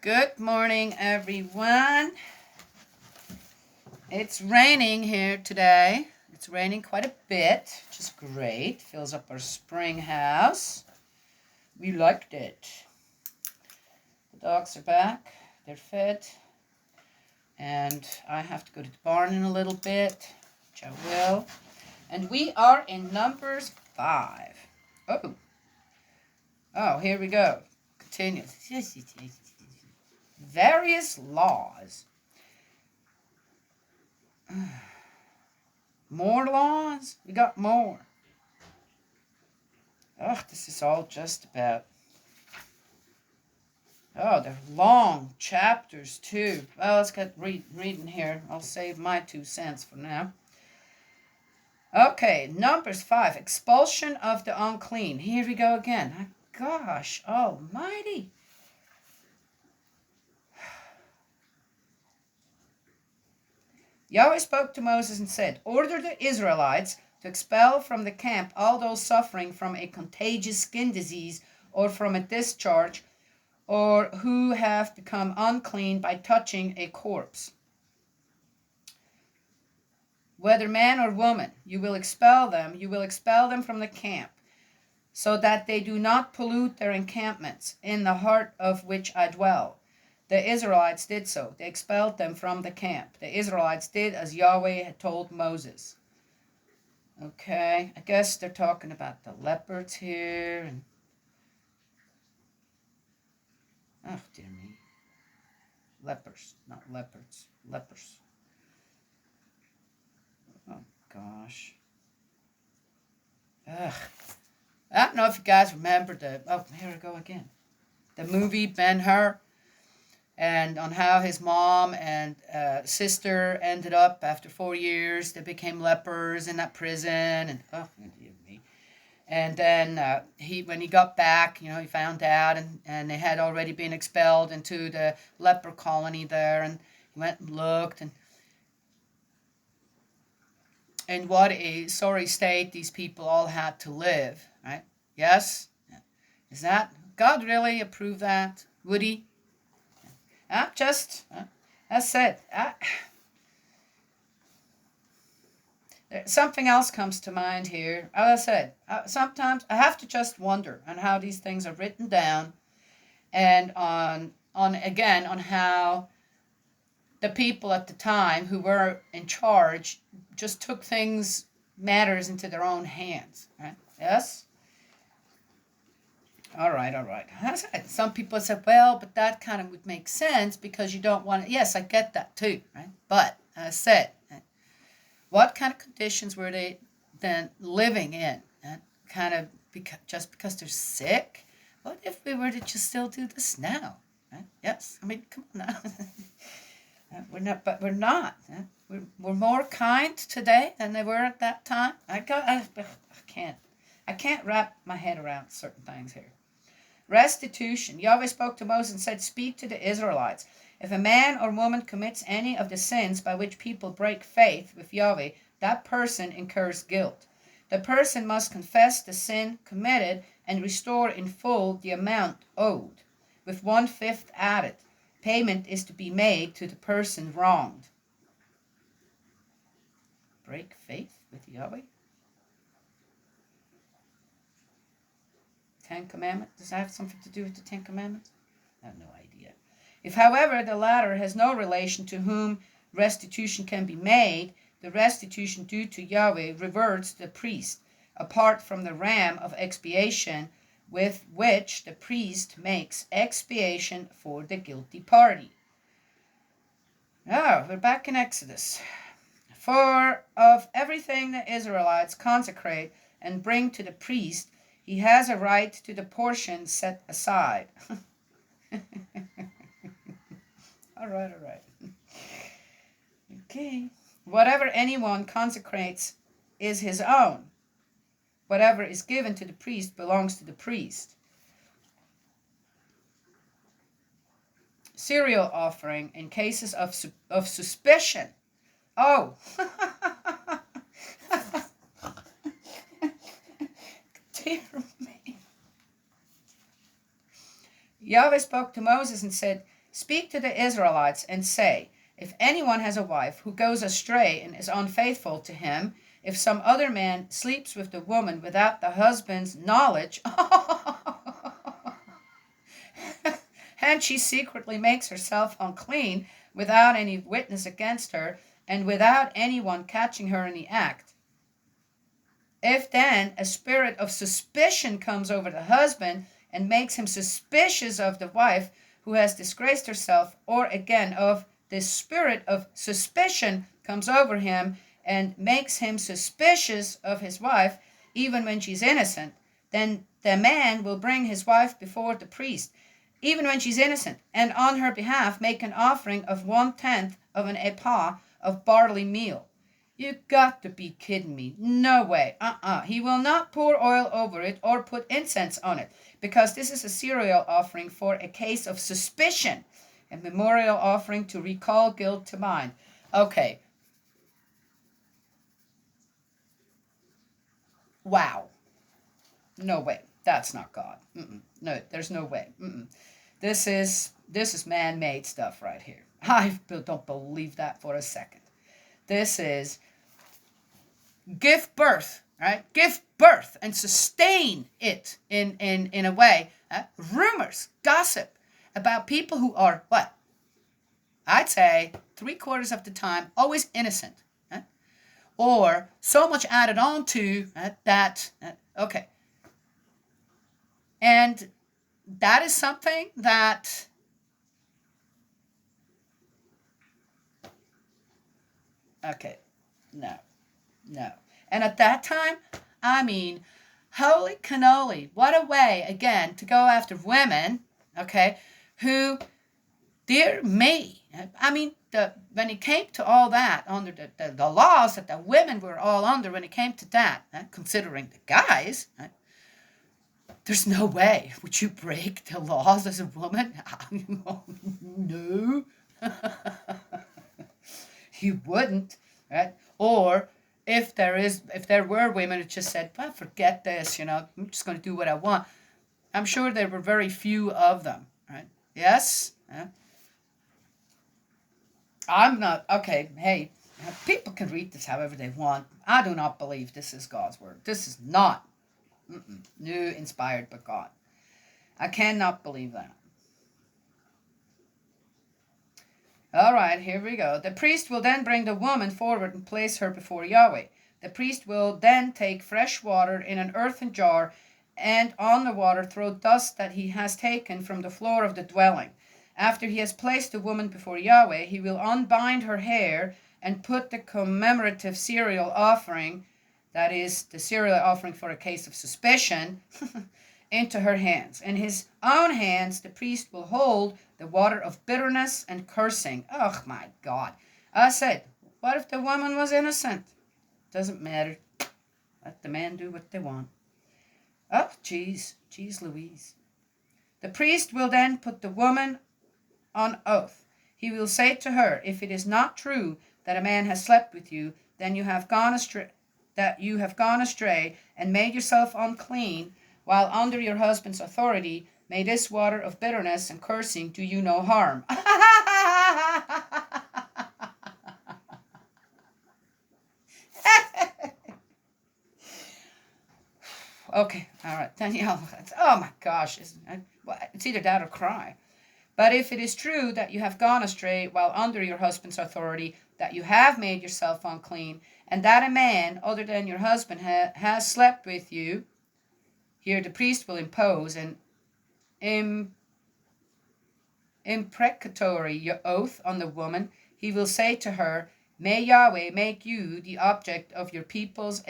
Good morning, everyone. It's raining here today. It's raining quite a bit, which is great. Fills up our spring house. We liked it. The dogs are back. They're fed. And I have to go to the barn in a little bit, which I will. And we are in Numbers 5. Oh, here we go. Continue. Various laws. More laws? We got more. Ugh, this is all just about... Oh, they're long chapters, too. Well, let's get reading here. I'll save my 2 cents for now. Okay, Numbers 5. Expulsion of the unclean. Here we go again. Gosh almighty. Yahweh spoke to Moses and said, "Order the Israelites to expel from the camp all those suffering from a contagious skin disease or from a discharge, or who have become unclean by touching a corpse. Whether man or woman, you will expel them from the camp, so that they do not pollute their encampments, in the heart of which I dwell." The Israelites did so. They expelled them from the camp. The Israelites did as Yahweh had told Moses. Okay, I guess they're talking about the leopards here. And oh, dear me. Lepers, not leopards. Lepers. Oh, gosh. Ugh. I don't know if you guys remember here we go again. The movie Ben-Hur, and on how his mom and sister ended up, after 4 years, they became lepers in that prison. And oh, dear me. And then when he got back, he found out, and they had already been expelled into the leper colony there, and he went and looked, and what a sorry state these people all had to live, right? Yes? Is that, God really approve that? Would he? As said, something else comes to mind here. As I said, sometimes I have to just wonder on how these things are written down, and on how the people at the time who were in charge just took matters into their own hands. Right? Yes? All right. Some people said, well, but that kind of would make sense because you don't want to. Yes, I get that too, right? But as I said, what kind of conditions were they then living in? Kind of just because they're sick? What if we were to just still do this now? Right? Yes, I mean, come on now. We're not, but we're not. We're more kind today than they were at that time. I can't wrap my head around certain things here. Restitution. Yahweh spoke to Moses and said, "Speak to the Israelites. If a man or woman commits any of the sins by which people break faith with Yahweh, that person incurs guilt. The person must confess the sin committed and restore in full the amount owed, with 1/5 added. Payment is to be made to the person wronged." Break faith with Yahweh? 10 Commandments? Does that have something to do with the 10 Commandments? I have no idea. If, however, the latter has no relation to whom restitution can be made, the restitution due to Yahweh reverts to the priest, apart from the ram of expiation with which the priest makes expiation for the guilty party. Now, we're back in Exodus. "For of everything the Israelites consecrate and bring to the priest, he has a right to the portion set aside." All right. Okay. "Whatever anyone consecrates is his own. Whatever is given to the priest belongs to the priest." Cereal offering in cases of suspicion. Oh. Dear me. Yahweh spoke to Moses and said, Speak to the Israelites and say, if anyone has a wife who goes astray and is unfaithful to him, if some other man sleeps with the woman without the husband's knowledge, and she secretly makes herself unclean without any witness against her and without anyone catching her in the act, if then a spirit of suspicion comes over the husband and makes him suspicious of the wife who has disgraced herself, or again, of this spirit of suspicion comes over him and makes him suspicious of his wife, even when she's innocent, then the man will bring his wife before the priest, even when she's innocent, and on her behalf make an offering of 1/10 of an ephah of barley meal. You got to be kidding me. No way. He will not pour oil over it or put incense on it, because this is a cereal offering for a case of suspicion, a memorial offering to recall guilt to mind. Okay. Wow. No way. That's not God. No, there's no way. This is man-made stuff right here. I don't believe that for a second. This is give birth, right? Give birth and sustain it in a way. Rumors, gossip about people who are what? I'd say 3/4 of the time always innocent, or so much added on to that. Okay, and that is something that okay, no. No. And at that time, I mean, holy cannoli, what a way, again, to go after women, okay, who, dear me, I mean, when it came to all that, under the laws that the women were all under, when it came to that, considering the guys, there's no way. Would you break the laws as a woman? No. You wouldn't, right? Or if there were women who just said, well, forget this, I'm just going to do what I want. I'm sure there were very few of them, right? Yes? I'm not, okay, hey, people can read this however they want. I do not believe this is God's word. This is not new, inspired by God. I cannot believe that. All right, here we go. The priest will then bring the woman forward and place her before Yahweh. The priest will then take fresh water in an earthen jar, and on the water throw dust that he has taken from the floor of the dwelling. After he has placed the woman before Yahweh, he will unbind her hair and put the commemorative cereal offering, that is, the cereal offering for a case of suspicion, into her hands. In his own hands, the priest will hold the water of bitterness and cursing. Oh, my God. I said, what if the woman was innocent? Doesn't matter. Let the man do what they want. Oh, geez Louise. The priest will then put the woman on oath. He will say to her, if it is not true that a man has slept with you, then you have gone astray, and made yourself unclean while under your husband's authority. May this water of bitterness and cursing do you no harm. Okay, all right, Danielle. Oh my gosh, it's either that or cry. But if it is true that you have gone astray while under your husband's authority, that you have made yourself unclean, and that a man other than your husband has slept with you, here the priest will impose an imprecatory oath on the woman. He will say to her, may Yahweh make you the object of your people's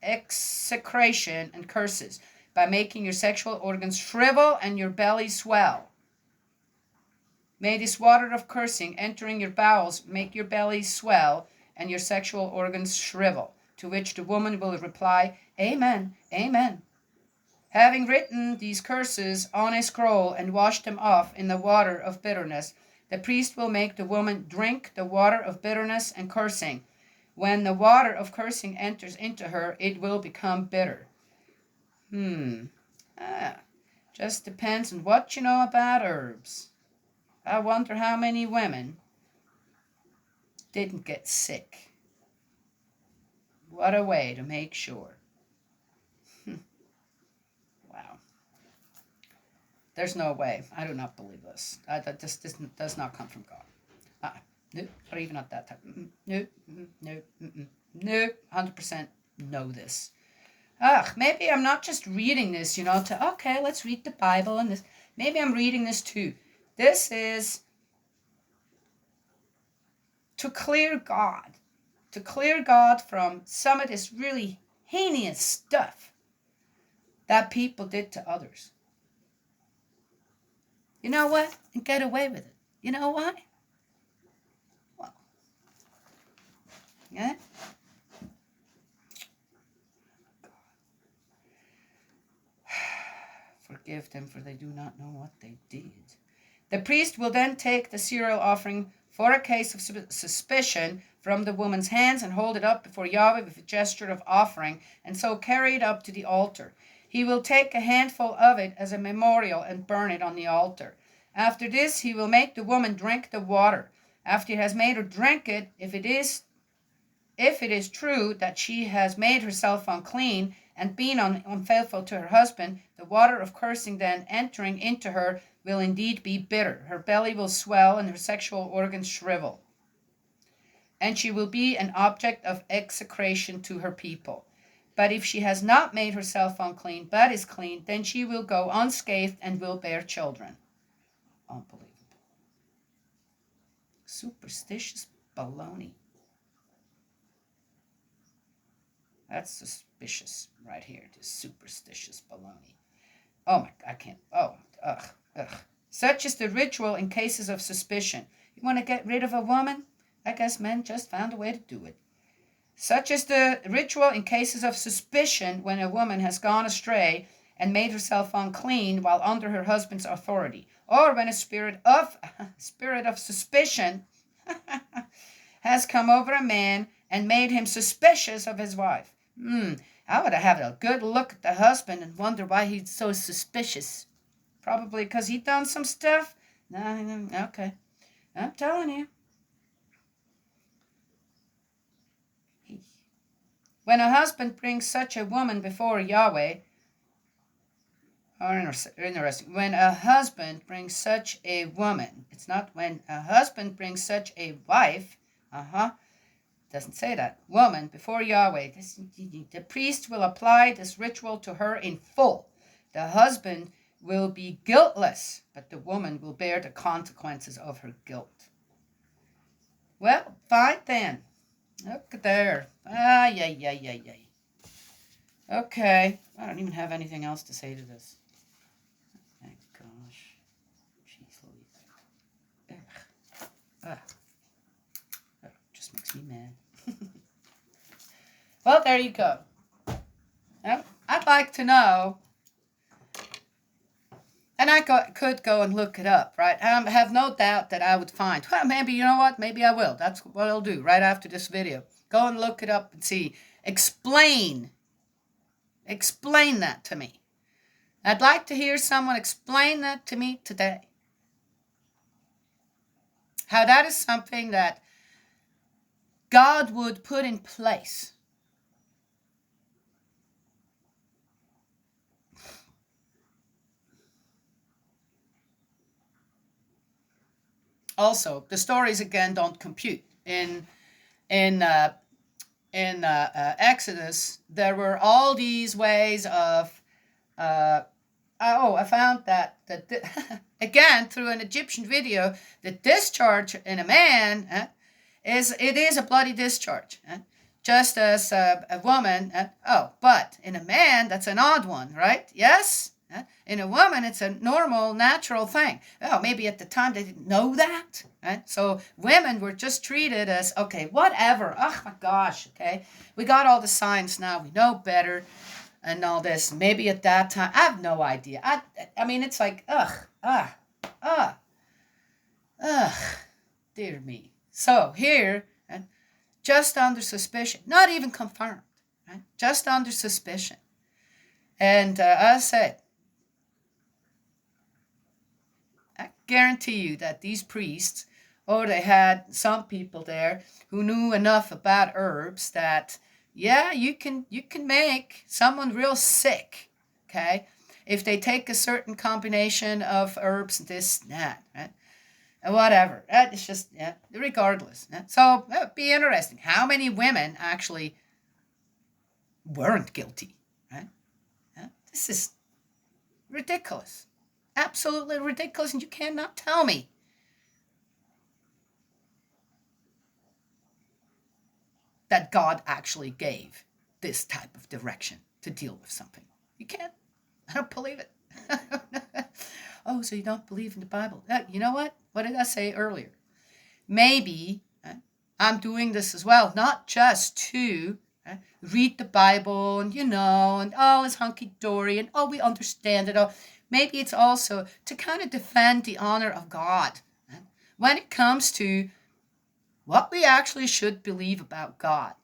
execration and curses, by making your sexual organs shrivel and your belly swell. May this water of cursing entering your bowels make your belly swell and your sexual organs shrivel. To which the woman will reply, Amen, Amen. Having written these curses on a scroll and washed them off in the water of bitterness, the priest will make the woman drink the water of bitterness and cursing. When the water of cursing enters into her, it will become bitter. Just depends on what you know about herbs. I wonder how many women didn't get sick. What a way to make sure. Wow. There's no way. I do not believe this. This does not come from God. Nope, not even at that time. Nope, nope, nope. 100% know this. Maybe I'm not just reading this, okay, let's read the Bible and this. Maybe I'm reading this too. This is to clear God from some of this really heinous stuff that people did to others. You know what? And get away with it. You know why? Well, yeah. Forgive them, for they do not know what they did. The priest will then take the cereal offering for a case of suspicion from the woman's hands and hold it up before Yahweh with a gesture of offering, and so carry it up to the altar. He will take a handful of it as a memorial and burn it on the altar. After this, he will make the woman drink the water. After he has made her drink it, if it is true that she has made herself unclean and been unfaithful to her husband, the water of cursing then entering into her will indeed be bitter. Her belly will swell and her sexual organs shrivel. And she will be an object of execration to her people. But if she has not made herself unclean, but is clean, then she will go unscathed and will bear children. Unbelievable. Superstitious baloney. That's suspicious right here. This superstitious baloney. Oh my, I can't. Oh, ugh. Such is the ritual in cases of suspicion. You want to get rid of a woman? I guess men just found a way to do it. Such is the ritual in cases of suspicion when a woman has gone astray and made herself unclean while under her husband's authority, or when a spirit of suspicion has come over a man and made him suspicious of his wife. I would have a good look at the husband and wonder why he's so suspicious. Probably because he done some stuff. No, okay. I'm telling you. When a husband brings such a woman before Yahweh, interesting. When a husband brings such a woman, it's not when a husband brings such a wife, doesn't say that, woman before Yahweh, the priest will apply this ritual to her in full. The husband will be guiltless, but the woman will bear the consequences of her guilt. Well, fine then. Look there. Yay. Okay. I don't even have anything else to say to this. Thank gosh. Jeez Louise. Just makes me mad. Well, there you go. Now, I'd like to know, and I could go and look it up, right? I have no doubt that I would find, well, maybe, you know what? Maybe I will. That's what I'll do right after this video. Go and look it up and see. Explain that to me. I'd like to hear someone explain that to me today. How that is something that God would put in place. Also, the stories again don't compute. In Exodus, there were all these ways of. I found that again through an Egyptian video, the discharge in a man is a bloody discharge, just as a woman. But in a man, that's an odd one, right? Yes. In a woman, it's a normal, natural thing. Oh, maybe at the time they didn't know that. Right? So women were just treated as, okay, whatever. Oh, my gosh, okay. We got all the science now. We know better and all this. Maybe at that time, I have no idea. I mean, it's like, dear me. So here, just under suspicion, not even confirmed, right? Just under suspicion. And I said, guarantee you that these priests, or they had some people there who knew enough about herbs that, yeah, you can make someone real sick, okay, if they take a certain combination of herbs, this, that, right? Whatever. It's just, yeah, regardless. Yeah. So that would be interesting. How many women actually weren't guilty, right? Yeah. This is ridiculous. Absolutely ridiculous, and you cannot tell me that God actually gave this type of direction to deal with something. You can't. I don't believe it. Oh, so you don't believe in the Bible? You know what? What did I say earlier? Maybe I'm doing this as well, not just to read the Bible and, and oh, it's hunky dory and oh, we understand it all. Maybe it's also to kind of defend the honor of God when it comes to what we actually should believe about God,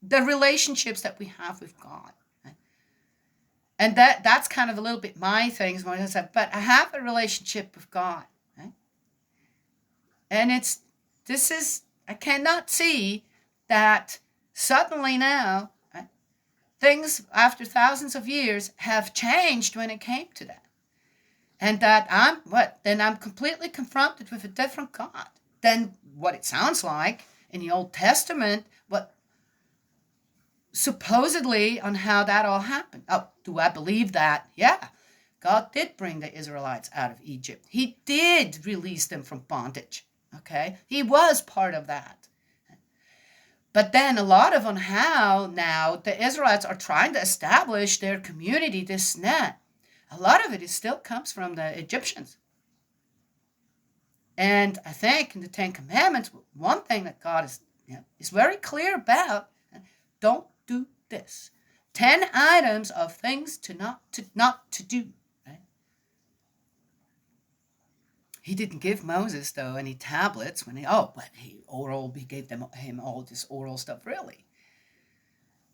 the relationships that we have with God. And that's kind of a little bit my thing, when I said, but I have a relationship with God. And I cannot see that suddenly now things after thousands of years have changed when it came to that. And that I'm completely confronted with a different God than what it sounds like in the Old Testament, what supposedly on how that all happened. Oh, do I believe that? Yeah. God did bring the Israelites out of Egypt. He did release them from bondage. Okay? He was part of that. But then a lot of on how now the Israelites are trying to establish their community, this and that, a lot of it still comes from the Egyptians. And I think in the Ten Commandments, one thing that God is very clear about, don't do this. 10 items of things not to do. Right? He didn't give Moses, though, any tablets when he gave him all this oral stuff, really,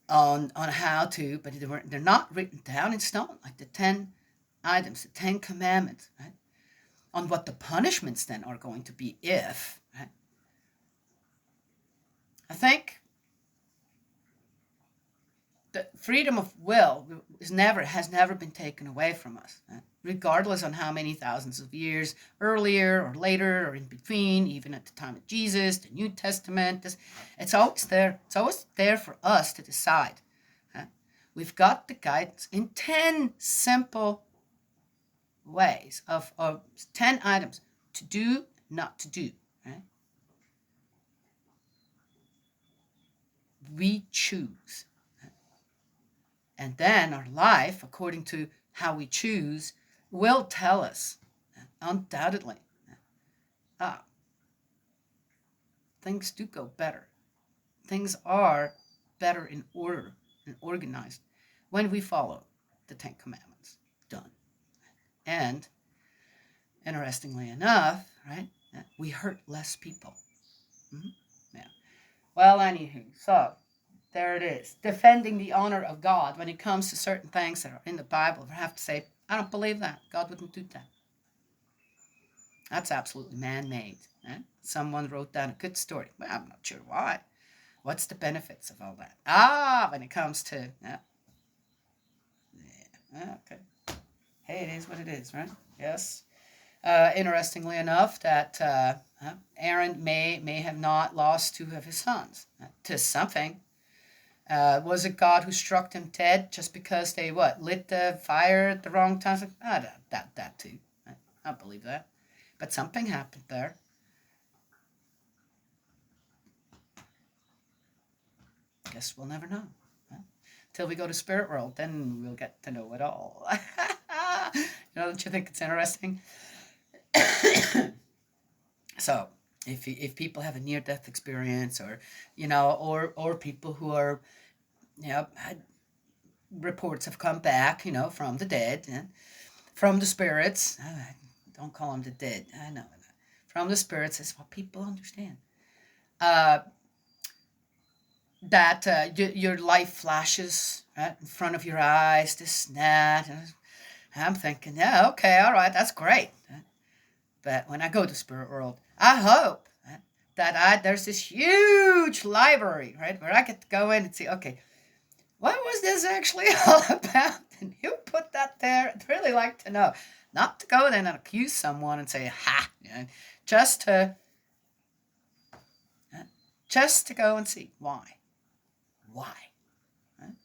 on how to, but they're not written down in stone, like the 10 items, the 10 commandments, right? On what the punishments then are going to be if, right? I think the freedom of will has never been taken away from us, right? Regardless on how many thousands of years earlier or later or in between, even at the time of Jesus, the New Testament, it's always there. It's always there for us to decide. Right? We've got the guidance in 10 simple ways of 10 items to do, not to do. Right? We choose. And then our life, according to how we choose, will tell us, undoubtedly, things do go better. Things are better in order and organized when we follow the 10 Commandments. Done. And interestingly enough, right, we hurt less people. Mm-hmm. Yeah. Well, anywho, so there it is. Defending the honor of God when it comes to certain things that are in the Bible. I have to say, I don't believe that. God wouldn't do that. That's absolutely man-made. Eh? Someone wrote down a good story. Well, I'm not sure why. What's the benefits of all that? When it comes to... Yeah. Okay. Hey, it is what it is, right? Yes. Interestingly enough, that Aaron may have not lost 2 of his sons to something. Was it God who struck them dead just because they lit the fire at the wrong time? I doubt that too. I don't believe that. But something happened there. Guess we'll never know. Till we go to spirit world, then we'll get to know it all. Don't you think it's interesting? So, if people have a near-death experience, or or people who are, reports have come back, from the dead, from the spirits. Don't call them the dead. I know. From the spirits is what people understand. That your life flashes right in front of your eyes, this and that. And I'm thinking, yeah, okay, all right, that's great. But when I go to spirit world, I hope that there's this huge library, right, where I get to go in and see, okay, what was this actually all about? And who put that there? I'd really like to know. Not to go there and accuse someone and say, ha, just to go and see why. Why? Right?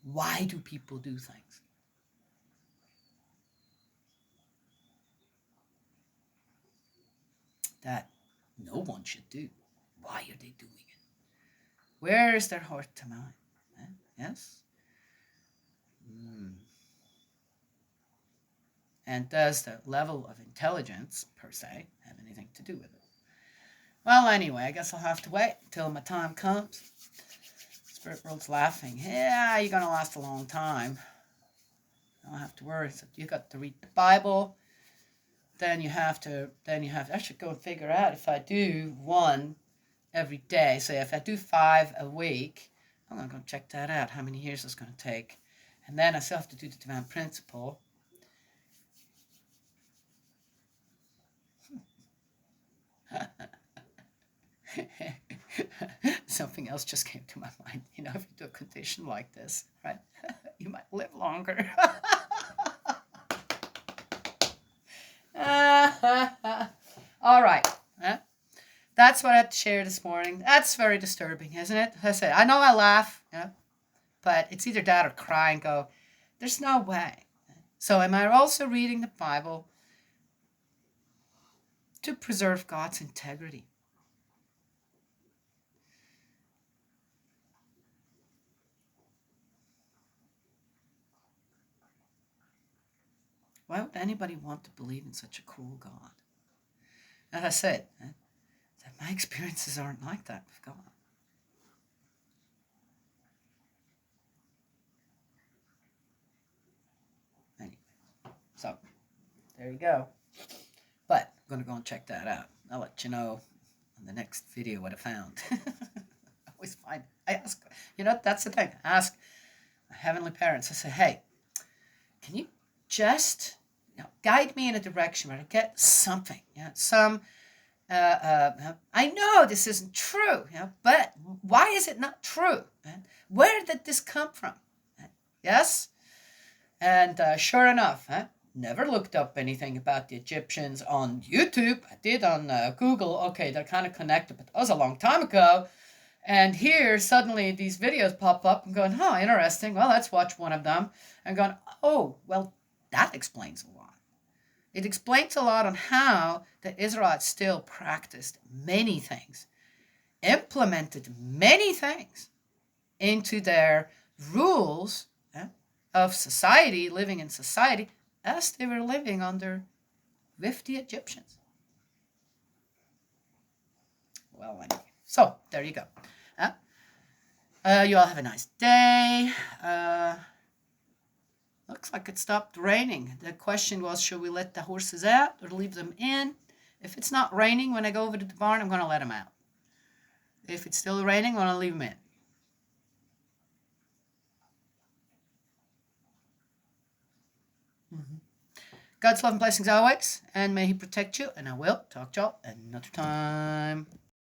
Why do people do things? That no one should do. Why are they doing it? Where is their heart to mind? Yes? And does the level of intelligence, per se, have anything to do with it? Well, anyway, I guess I'll have to wait until my time comes. Spirit world's laughing. Yeah, you're going to last a long time. I don't have to worry. So you got to read the Bible. Then you have to, I should go and figure out if I do one every day. So if I do 5 a week, I'm going to go check that out, how many years it's going to take. And then I still have to do the divine principle. Something else just came to my mind. If you do a condition like this, right, you might live longer. All right. That's what I had to share this morning. That's very disturbing, isn't it? I said, I know I laugh, but it's either that or cry and go, there's no way. So am I also reading the Bible to preserve God's integrity? Why would anybody want to believe in such a cruel God? As I said, that my experiences aren't like that with God. Anyway, so there you go. But I'm going to go and check that out. I'll let you know on the next video what I found. I always I ask, that's the thing. I ask my heavenly parents, I say, hey, can you just guide me in a direction where I get something, some, I know this isn't true, but why is it not true? Where did this come from? Yes? And sure enough, never looked up anything about the Egyptians on YouTube. I did on Google. Okay, they're kind of connected, but that was a long time ago. And here, suddenly, these videos pop up and going, oh, interesting. Well, let's watch one of them. And going, oh, well, that explains a lot. It explains a lot on how the Israelites still practiced many things, implemented many things into their rules of society, living in society, as they were living under with the Egyptians. Well, anyway, so there you go. You all have a nice day. Looks like it stopped raining. The question was, should we let the horses out or leave them in? If it's not raining when I go over to the barn, I'm going to let them out. If it's still raining, I'm going to leave them in. God's love and blessings always, and may He protect you, and I will talk to y'all another time.